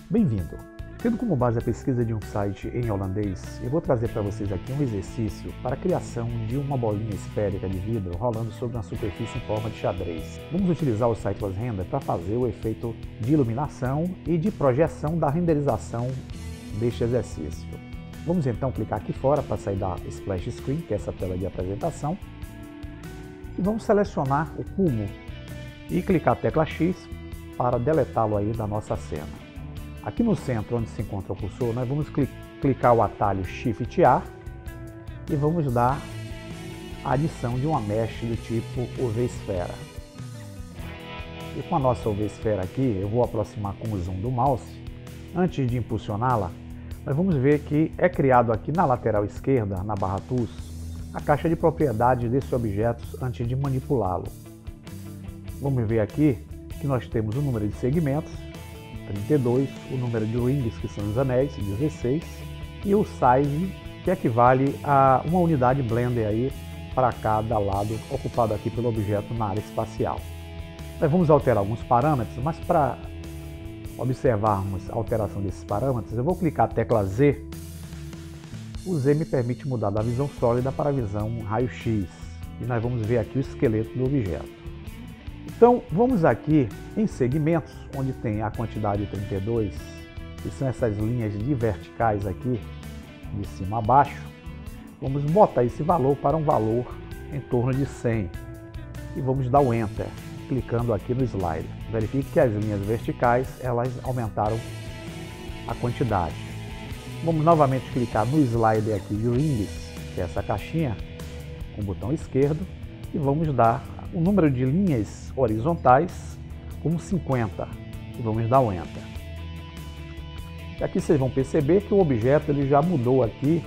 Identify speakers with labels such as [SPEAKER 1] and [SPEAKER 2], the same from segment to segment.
[SPEAKER 1] Bem-vindo! Tendo como base a pesquisa de um site em holandês, eu vou trazer para vocês aqui um exercício para a criação de uma bolinha esférica de vidro rolando sobre uma superfície em forma de xadrez. Vamos utilizar o Cycles Render para fazer o efeito de iluminação e de projeção da renderização deste exercício. Vamos então clicar aqui fora para sair da Splash Screen, que é essa tela de apresentação, e vamos selecionar o cubo e clicar a tecla X para deletá-lo aí da nossa cena. Aqui no centro, onde se encontra o cursor, nós vamos clicar o atalho Shift A e vamos dar a adição de uma mesh do tipo UV-esfera. E com a nossa UV-esfera aqui, eu vou aproximar com o zoom do mouse. Antes de impulsioná-la, nós vamos ver que é criado aqui na lateral esquerda, na barra Tools, a caixa de propriedades desse objeto antes de manipulá-lo. Vamos ver aqui que nós temos o número de segmentos, 32, o número de rings, que são os anéis, 16, e o size, que equivale a uma unidade Blender aí para cada lado ocupado aqui pelo objeto na área espacial. Nós vamos alterar alguns parâmetros, mas para observarmos a alteração desses parâmetros, eu vou clicar a tecla Z. O Z me permite mudar da visão sólida para a visão raio-x, e nós vamos ver aqui o esqueleto do objeto. Então, vamos aqui em segmentos, onde tem a quantidade 32, que são essas linhas de verticais aqui, de cima a baixo. Vamos botar esse valor para um valor em torno de 100 e vamos dar o Enter, clicando aqui no slider. Verifique que as linhas verticais, elas aumentaram a quantidade. Vamos novamente clicar no slider aqui de Rings, que é essa caixinha, com o botão esquerdo, e vamos dar o número de linhas horizontais como 50 e vamos dar o Enter. E aqui vocês vão perceber que o objeto ele já mudou aqui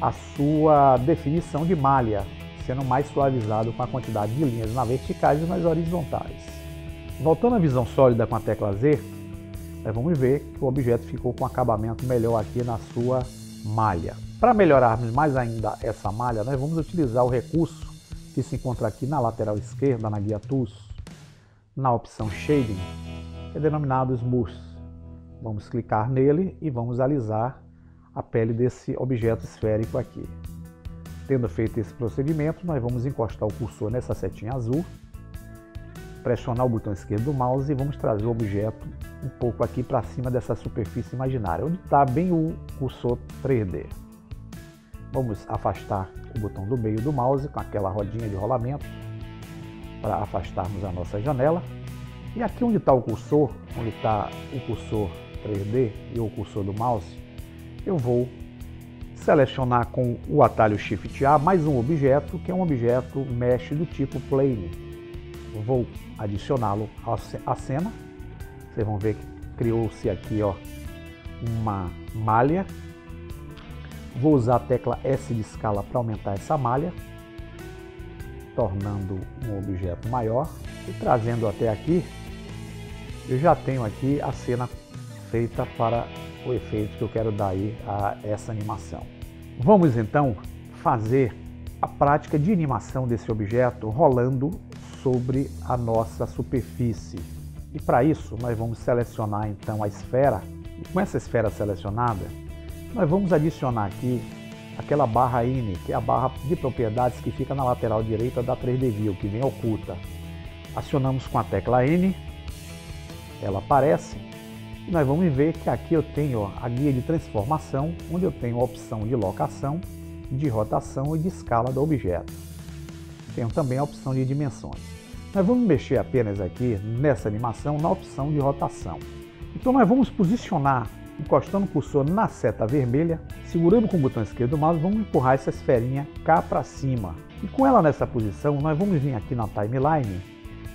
[SPEAKER 1] a sua definição de malha, sendo mais suavizado com a quantidade de linhas nas verticais e nas horizontais. Voltando à visão sólida com a tecla Z, nós vamos ver que o objeto ficou com um acabamento melhor aqui na sua malha. Para melhorarmos mais ainda essa malha, nós vamos utilizar o recurso que se encontra aqui na lateral esquerda, na guia Tools, na opção Shading, que é denominado Smooth. Vamos clicar nele e vamos alisar a pele desse objeto esférico aqui. Tendo feito esse procedimento, nós vamos encostar o cursor nessa setinha azul, pressionar o botão esquerdo do mouse e vamos trazer o objeto um pouco aqui para cima dessa superfície imaginária, onde está bem o cursor 3D. Vamos afastar o botão do meio do mouse com aquela rodinha de rolamento para afastarmos a nossa janela. E aqui onde está o cursor, onde está o cursor 3D e o cursor do mouse, eu vou selecionar com o atalho Shift A mais um objeto, que é um objeto mesh do tipo Plane. Vou adicioná-lo à cena. Vocês vão ver que criou-se aqui uma malha. Vou usar a tecla S de escala para aumentar essa malha, tornando um objeto maior e trazendo até aqui. Eu já tenho aqui a cena feita para o efeito que eu quero dar aí a essa animação. Vamos então fazer a prática de animação desse objeto rolando sobre a nossa superfície. E para isso nós vamos selecionar então a esfera, e com essa esfera selecionada, nós vamos adicionar aqui aquela barra N, que é a barra de propriedades que fica na lateral direita da 3D View, que vem oculta. Acionamos com a tecla N, ela aparece, e nós vamos ver que aqui eu tenho a guia de transformação, onde eu tenho a opção de locação, de rotação e de escala do objeto. Tenho também a opção de dimensões. Nós vamos mexer apenas aqui nessa animação na opção de rotação. Então nós vamos posicionar, encostando o cursor na seta vermelha, segurando com o botão esquerdo do mouse, vamos empurrar essa esferinha cá para cima. E com ela nessa posição, nós vamos vir aqui na Timeline,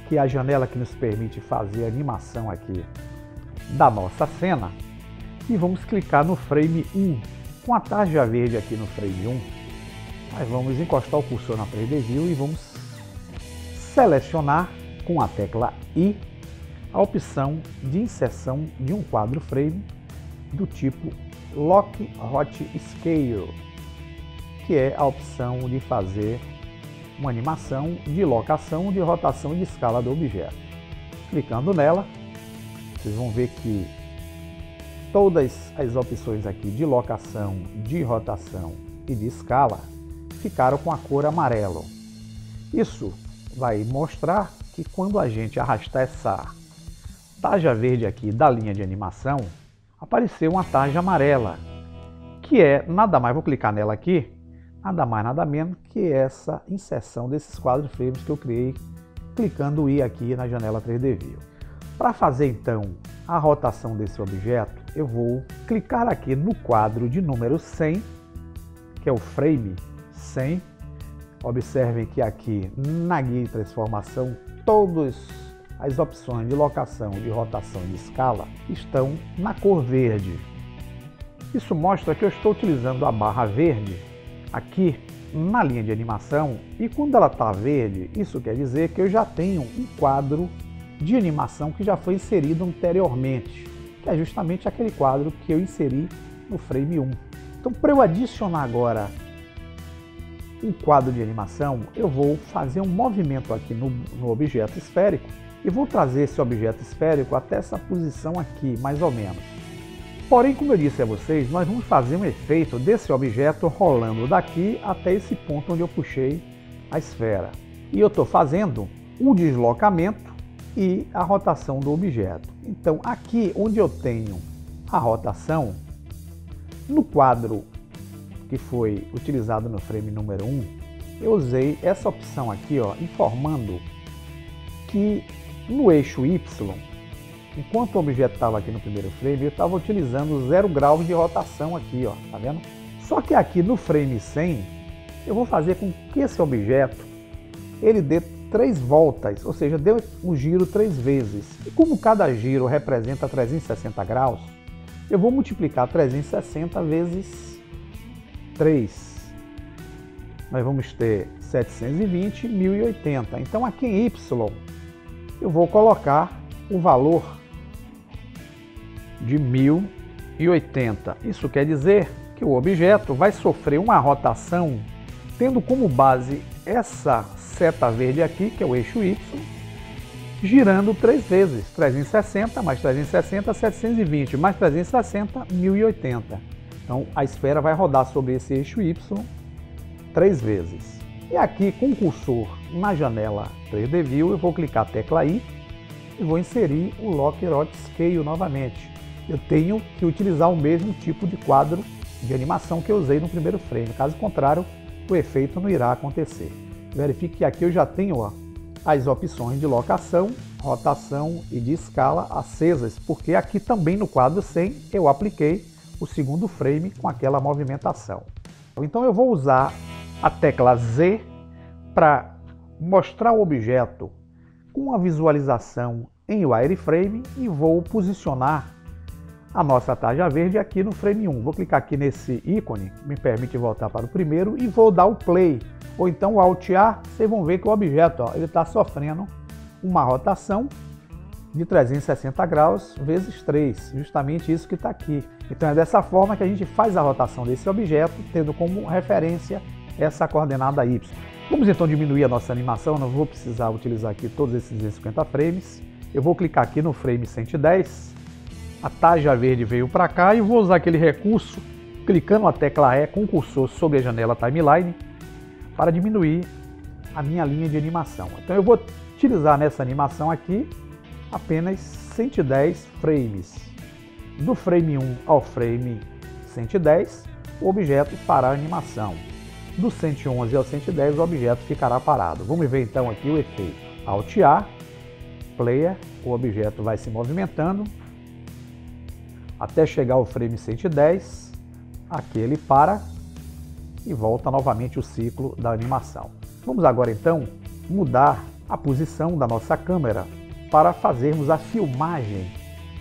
[SPEAKER 1] que é a janela que nos permite fazer a animação aqui da nossa cena, e vamos clicar no frame 1. Com a tarja verde aqui no frame 1, nós vamos encostar o cursor na 3D View e vamos selecionar com a tecla I a opção de inserção de um quadro frame do tipo Lock Hot Scale, que é a opção de fazer uma animação de locação, de rotação e de escala do objeto. Clicando nela, vocês vão ver que todas as opções aqui de locação, de rotação e de escala ficaram com a cor amarelo. Isso vai mostrar que quando a gente arrastar essa tarja verde aqui da linha de animação, apareceu uma tarja amarela, que é nada mais, vou clicar nela aqui, nada mais nada menos que essa inserção desses quadro frames que eu criei clicando o i aqui na janela 3D View. Para fazer então a rotação desse objeto, eu vou clicar aqui no quadro de número 100, que é o frame 100. Observem que aqui na guia de transformação, todas as opções de locação, de rotação e de escala estão na cor verde. Isso mostra que eu estou utilizando a barra verde aqui na linha de animação, e quando ela está verde, isso quer dizer que eu já tenho um quadro de animação que já foi inserido anteriormente, que é justamente aquele quadro que eu inseri no frame 1. Então, para eu adicionar agora um quadro de animação, eu vou fazer um movimento aqui no objeto esférico e vou trazer esse objeto esférico até essa posição aqui, mais ou menos. Porém, como eu disse a vocês, nós vamos fazer um efeito desse objeto rolando daqui até esse ponto onde eu puxei a esfera. E eu estou fazendo um deslocamento e a rotação do objeto. Então, aqui onde eu tenho a rotação, no quadro que foi utilizado no frame número 1, eu usei essa opção aqui, ó, informando que no eixo Y, enquanto o objeto estava aqui no primeiro frame, eu estava utilizando 0 graus de rotação aqui, ó, tá vendo? Só que aqui no frame 100, eu vou fazer com que esse objeto ele dê 3 voltas, ou seja, dê um giro 3 vezes. E como cada giro representa 360 graus, eu vou multiplicar 360 vezes 3. Nós vamos ter 720, 1080. Então aqui em Y, eu vou colocar o valor de 1080. Isso quer dizer que o objeto vai sofrer uma rotação tendo como base essa seta verde aqui, que é o eixo Y, girando 3 vezes, 360 mais 360, 720, mais 360, 1080. Então a esfera vai rodar sobre esse eixo Y 3 vezes. E aqui com o cursor na janela 3D View, eu vou clicar a tecla I e vou inserir o Lock Rod Scale novamente. Eu tenho que utilizar o mesmo tipo de quadro de animação que eu usei no primeiro frame, caso contrário, o efeito não irá acontecer. Verifique que aqui eu já tenho, ó, as opções de locação, rotação e de escala acesas, porque aqui também no quadro 100 eu apliquei o segundo frame com aquela movimentação. Então eu vou usar a tecla Z para mostrar o objeto com a visualização em wireframe e vou posicionar a nossa tarja verde aqui no frame 1. Vou clicar aqui nesse ícone, me permite voltar para o primeiro, e vou dar o play, ou então o Alt A. Vocês vão ver que o objeto, ó, ele está sofrendo uma rotação de 360 graus vezes 3, justamente isso que está aqui. Então é dessa forma que a gente faz a rotação desse objeto, tendo como referência essa coordenada Y. Vamos então diminuir a nossa animação, não vou precisar utilizar aqui todos esses 250 frames. Eu vou clicar aqui no frame 110, a tarja verde veio para cá e vou usar aquele recurso, clicando a tecla E com o cursor sobre a janela Timeline, para diminuir a minha linha de animação. Então eu vou utilizar nessa animação aqui apenas 110 frames. Do frame 1 ao frame 110, o objeto fará a animação. Do 111 ao 110, o objeto ficará parado. Vamos ver então aqui o efeito. Alt A, Player, o objeto vai se movimentando até chegar ao frame 110, aqui ele para e volta novamente o ciclo da animação. Vamos agora então mudar a posição da nossa câmera para fazermos a filmagem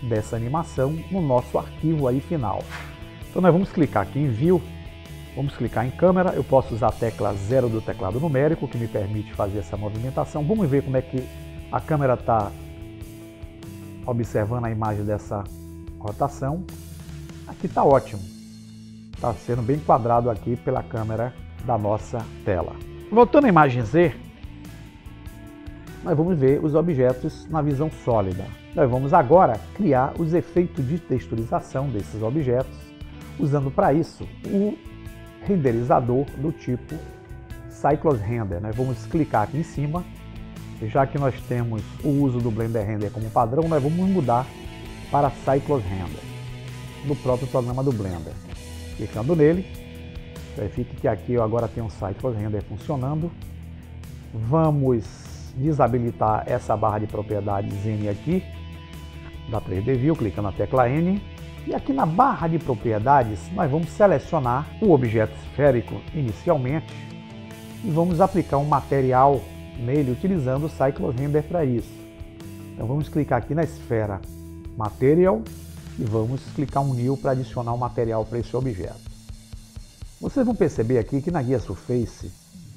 [SPEAKER 1] dessa animação no nosso arquivo aí final. Então nós vamos clicar aqui em View, vamos clicar em câmera, eu posso usar a tecla 0 do teclado numérico, que me permite fazer essa movimentação. Vamos ver como é que a câmera está observando a imagem dessa rotação. Aqui está ótimo, está sendo bem enquadrado aqui pela câmera da nossa tela. Voltando à imagem Z, nós vamos ver os objetos na visão sólida. Nós vamos agora criar os efeitos de texturização desses objetos, usando para isso o renderizador do tipo Cyclones Render. Nós vamos clicar aqui em cima, já que nós temos o uso do Blender Render como padrão, nós vamos mudar para Cyclones Render no próprio programa do Blender. Clicando nele, verifique que aqui eu agora tenho um Cyclones Render funcionando. Vamos desabilitar essa barra de propriedades N aqui da 3D View, clicando na tecla N. E aqui na barra de propriedades nós vamos selecionar o objeto esférico inicialmente e vamos aplicar um material nele utilizando o Cyclones Render para isso. Então vamos clicar aqui na esfera Material e vamos clicar um New para adicionar um material para esse objeto. Vocês vão perceber aqui que na guia Surface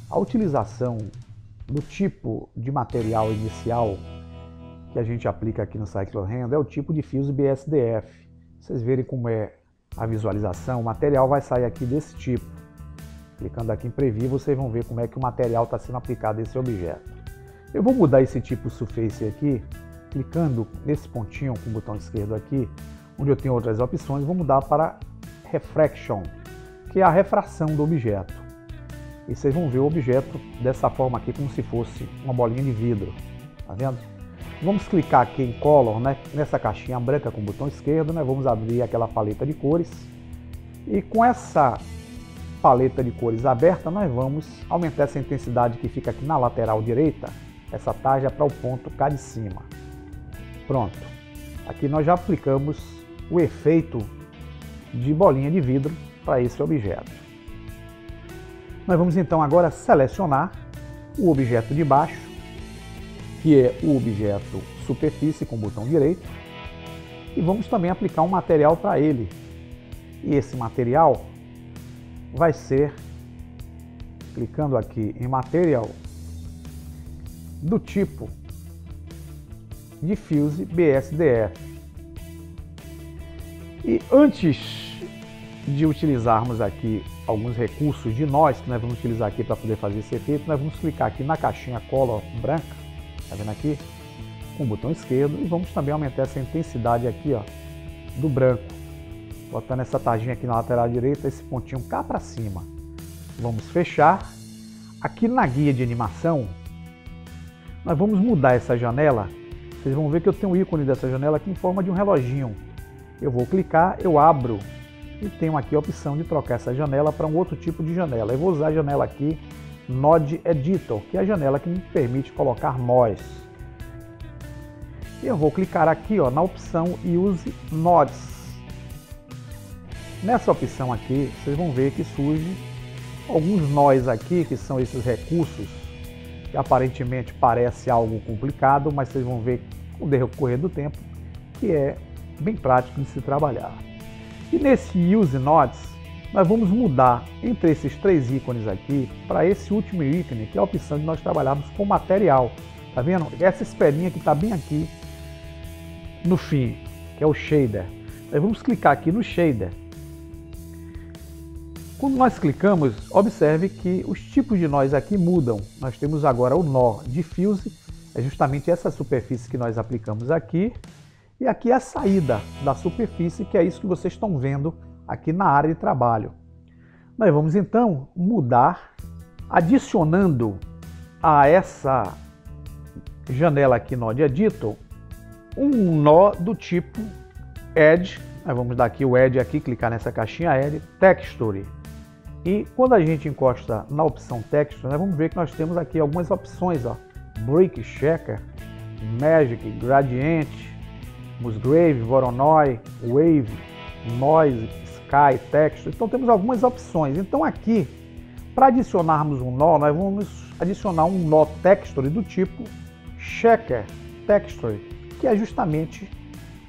[SPEAKER 1] a utilização do tipo de material inicial que a gente aplica aqui no Cyclones Render é o tipo de Fuse BSDF. Vocês verem como é a visualização, o material vai sair aqui desse tipo. Clicando aqui em Preview, vocês vão ver como é que o material está sendo aplicado a esse objeto. Eu vou mudar esse tipo Surface aqui, clicando nesse pontinho com o botão esquerdo aqui, onde eu tenho outras opções, vou mudar para Refraction, que é a refração do objeto. E vocês vão ver o objeto dessa forma aqui, como se fosse uma bolinha de vidro. Tá vendo? Vamos clicar aqui em Color, né, nessa caixinha branca com o botão esquerdo, né, vamos abrir aquela paleta de cores. E com essa paleta de cores aberta, nós vamos aumentar essa intensidade que fica aqui na lateral direita, essa tarja para o ponto cá de cima. Pronto. Aqui nós já aplicamos o efeito de bolinha de vidro para esse objeto. Nós vamos então agora selecionar o objeto de baixo, que é o objeto superfície com o botão direito, e vamos também aplicar um material para ele. E esse material vai ser, clicando aqui em Material, do tipo Diffuse BSDF. E antes de utilizarmos aqui alguns recursos de nós, que nós vamos utilizar aqui para poder fazer esse efeito, nós vamos clicar aqui na caixinha Color branca, tá vendo aqui? Com o botão esquerdo, e vamos também aumentar essa intensidade aqui, ó, do branco, botando essa tarjinha aqui na lateral direita, esse pontinho cá para cima. Vamos fechar. Aqui na guia de animação, nós vamos mudar essa janela. Vocês vão ver que eu tenho o ícone dessa janela aqui em forma de um reloginho. Eu vou clicar, eu abro e tenho aqui a opção de trocar essa janela para um outro tipo de janela. Eu vou usar a janela aqui, Node Editor, que é a janela que me permite colocar nós. E eu vou clicar aqui, ó, na opção Use Nodes. Nessa opção aqui, vocês vão ver que surge alguns nós aqui, que são esses recursos, que aparentemente parece algo complicado, mas vocês vão ver com o decorrer do tempo que é bem prático de se trabalhar. E nesse Use Nodes, nós vamos mudar entre esses três ícones aqui para esse último ícone, que é a opção de nós trabalharmos com material. Tá vendo? Essa esferinha que está bem aqui no fim, que é o Shader. Nós vamos clicar aqui no Shader. Quando nós clicamos, observe que os tipos de nós aqui mudam. Nós temos agora o nó Diffuse, é justamente essa superfície que nós aplicamos aqui. E aqui é a saída da superfície, que é isso que vocês estão vendo aqui na área de trabalho. Nós vamos então mudar, adicionando a essa janela aqui, Node Editor, um nó do tipo Edge. Nós vamos dar aqui o Edge, aqui, clicar nessa caixinha Edge, Texture. E quando a gente encosta na opção Texture, nós vamos ver que nós temos aqui algumas opções, ó, Brick Checker, Magic, Gradient, Musgrave, Voronoi, Wave, Noise, Sky, Texture. Então temos algumas opções. Então aqui, para adicionarmos um nó, nós vamos adicionar um nó Texture do tipo Checker Texture, que é justamente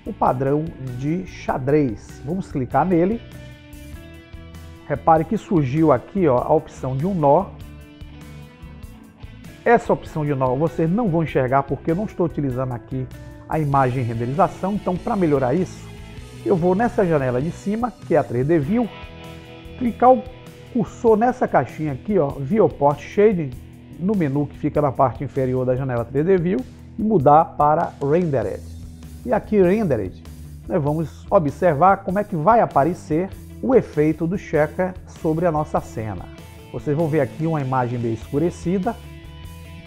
[SPEAKER 1] o padrão de xadrez. Vamos clicar nele. Repare que surgiu aqui, ó, a opção de um nó. Essa opção de nó vocês não vão enxergar porque eu não estou utilizando aqui a imagem renderização. Então, para melhorar isso, eu vou nessa janela de cima, que é a 3D View, clicar o cursor nessa caixinha aqui, ó, Viewport Shading, no menu que fica na parte inferior da janela 3D View e mudar para Rendered. E aqui Rendered, nós vamos observar como é que vai aparecer o efeito do checker sobre a nossa cena. Vocês vão ver aqui uma imagem meio escurecida,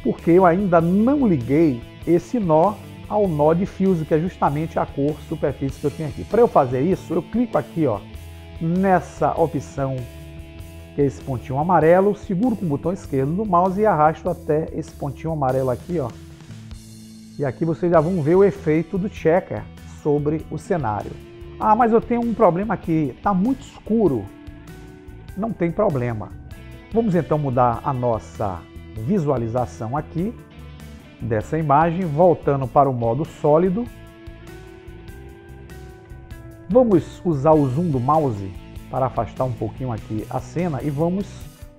[SPEAKER 1] porque eu ainda não liguei esse nó ao nó diffuse, que é justamente a cor superfície que eu tenho aqui. Para eu fazer isso, eu clico aqui, ó, nessa opção, que é esse pontinho amarelo, seguro com o botão esquerdo do mouse e arrasto até esse pontinho amarelo aqui, ó. E aqui vocês já vão ver o efeito do checker sobre o cenário. Ah, mas eu tenho um problema aqui, está muito escuro. Não tem problema. Vamos então mudar a nossa visualização aqui dessa imagem, voltando para o modo sólido. Vamos usar o zoom do mouse para afastar um pouquinho aqui a cena e vamos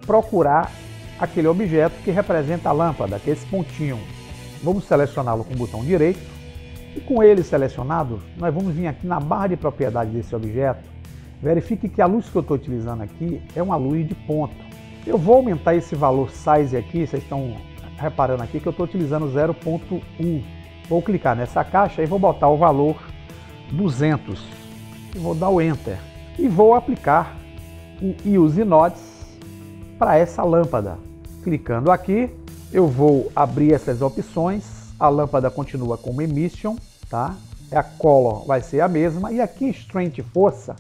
[SPEAKER 1] procurar aquele objeto que representa a lâmpada, que é esse pontinho. Vamos selecioná-lo com o botão direito e com ele selecionado, nós vamos vir aqui na barra de propriedade desse objeto. Verifique que a luz que eu estou utilizando aqui é uma luz de ponto. Eu vou aumentar esse valor size aqui, vocês estão reparando aqui que eu estou utilizando 0.1. Vou clicar nessa caixa e vou botar o valor 200. E vou dar o Enter. E vou aplicar o Use Nodes para essa lâmpada. Clicando aqui, eu vou abrir essas opções. A lâmpada continua como Emission, tá? A Color vai ser a mesma. E aqui Strength, força,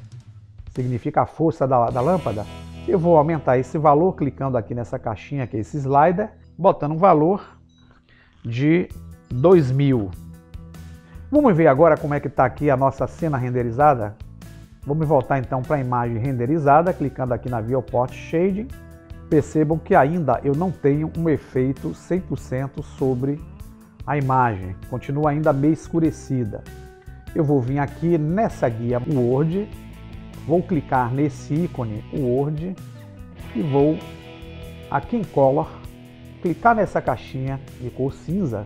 [SPEAKER 1] significa a força da lâmpada. Eu vou aumentar esse valor clicando aqui nessa caixinha, que é esse slider, botando um valor de 2000. Vamos ver agora como é que está aqui a nossa cena renderizada. Vamos voltar então para a imagem renderizada, clicando aqui na Viewport Shading. Percebam que ainda eu não tenho um efeito 100% sobre a imagem, continua ainda meio escurecida. Eu vou vir aqui nessa guia Word, vou clicar nesse ícone Word e vou aqui em Color, clicar nessa caixinha de cor cinza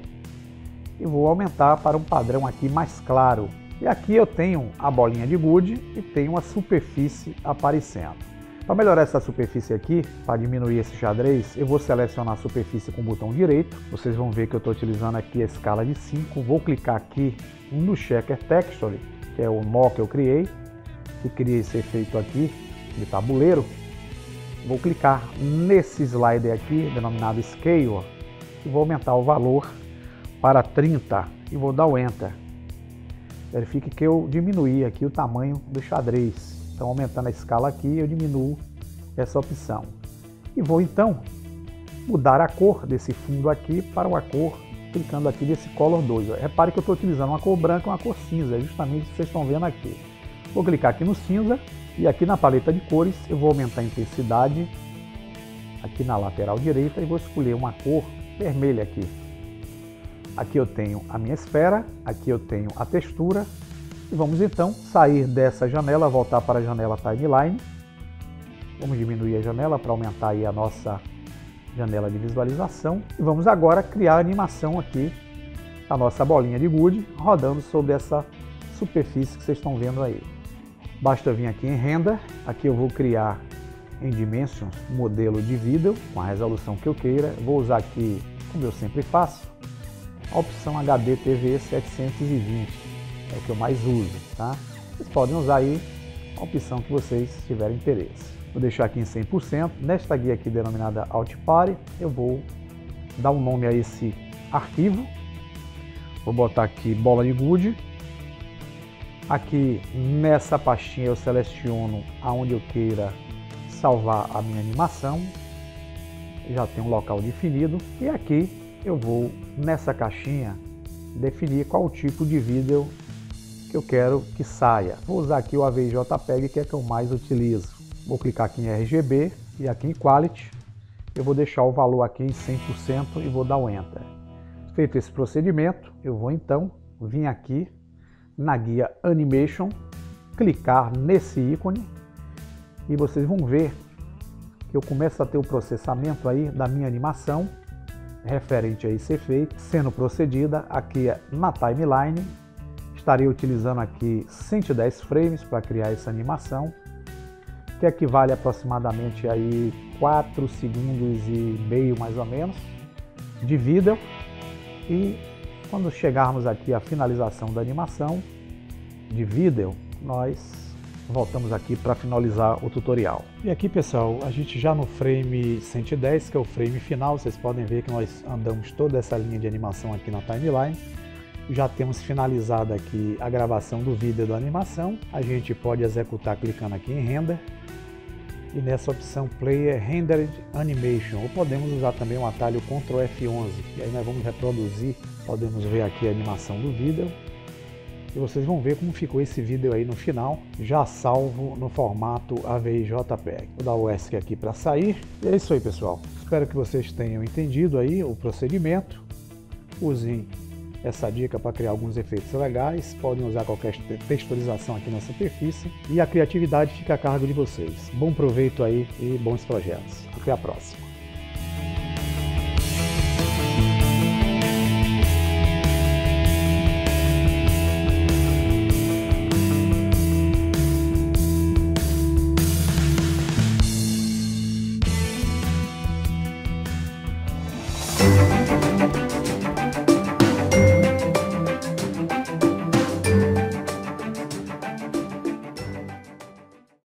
[SPEAKER 1] e vou aumentar para um padrão aqui mais claro. E aqui eu tenho a bolinha de gude e tenho uma superfície aparecendo. Para melhorar essa superfície aqui, para diminuir esse xadrez, eu vou selecionar a superfície com o botão direito. Vocês vão ver que eu estou utilizando aqui a escala de 5. Vou clicar aqui no Checker Texture, que é o nó que eu criei, que cria esse efeito aqui de tabuleiro. Vou clicar nesse slider aqui, denominado Scale, e vou aumentar o valor para 30 e vou dar o Enter. Verifique que eu diminuí aqui o tamanho do xadrez. Então, aumentando a escala aqui, eu diminuo essa opção. E vou então mudar a cor desse fundo aqui para uma cor, clicando aqui nesse Color 2. Repare que eu estou utilizando uma cor branca e uma cor cinza, é justamente o que vocês estão vendo aqui. Vou clicar aqui no cinza e aqui na paleta de cores eu vou aumentar a intensidade aqui na lateral direita e vou escolher uma cor vermelha aqui. Aqui eu tenho a minha esfera, aqui eu tenho a textura. E vamos então sair dessa janela, voltar para a janela Timeline. Vamos diminuir a janela para aumentar aí a nossa janela de visualização. E vamos agora criar a animação aqui da nossa bolinha de gude, rodando sobre essa superfície que vocês estão vendo aí. Basta vir aqui em Render, aqui eu vou criar em Dimensions um modelo de vídeo com a resolução que eu queira. Vou usar aqui, como eu sempre faço, a opção HD TV 720. É o que eu mais uso, tá? Vocês podem usar aí a opção que vocês tiverem interesse. Vou deixar aqui em 100%. Nesta guia aqui denominada Alt Party, eu vou dar um nome a esse arquivo. Vou botar aqui bola de gude. Aqui nessa pastinha eu seleciono aonde eu queira salvar a minha animação. Já tem um local definido. E aqui eu vou nessa caixinha definir qual o tipo de vídeo que eu quero que saia. Vou usar aqui o AVI-JPEG, que é que eu mais utilizo. Vou clicar aqui em RGB e aqui em Quality. Eu vou deixar o valor aqui em 100% e vou dar o Enter. Feito esse procedimento, eu vou então vir aqui na guia Animation, clicar nesse ícone e vocês vão ver que eu começo a ter o processamento aí da minha animação referente a esse efeito, sendo procedida aqui na Timeline. Estarei utilizando aqui 110 frames para criar essa animação, que equivale aproximadamente aí 4 segundos e meio mais ou menos. de vídeo e quando chegarmos aqui à finalização da animação de vídeo, nós voltamos aqui para finalizar o tutorial. E aqui, pessoal, a gente já no frame 110, que é o frame final, vocês podem ver que nós andamos toda essa linha de animação aqui na timeline. Já temos finalizado aqui a gravação do vídeo da animação. A gente pode executar clicando aqui em Render e nessa opção Player Rendered Animation, ou podemos usar também o atalho Ctrl F11 e aí nós vamos reproduzir. Podemos ver aqui a animação do vídeo e vocês vão ver como ficou esse vídeo aí no final, já salvo no formato AVI JPEG. Vou dar o ESC aqui para sair. E é isso aí, pessoal. Espero que vocês tenham entendido aí o procedimento. Usem essa dica para criar alguns efeitos legais. Podem usar qualquer texturização aqui na superfície e a criatividade fica a cargo de vocês. Bom proveito aí e bons projetos. Até a próxima.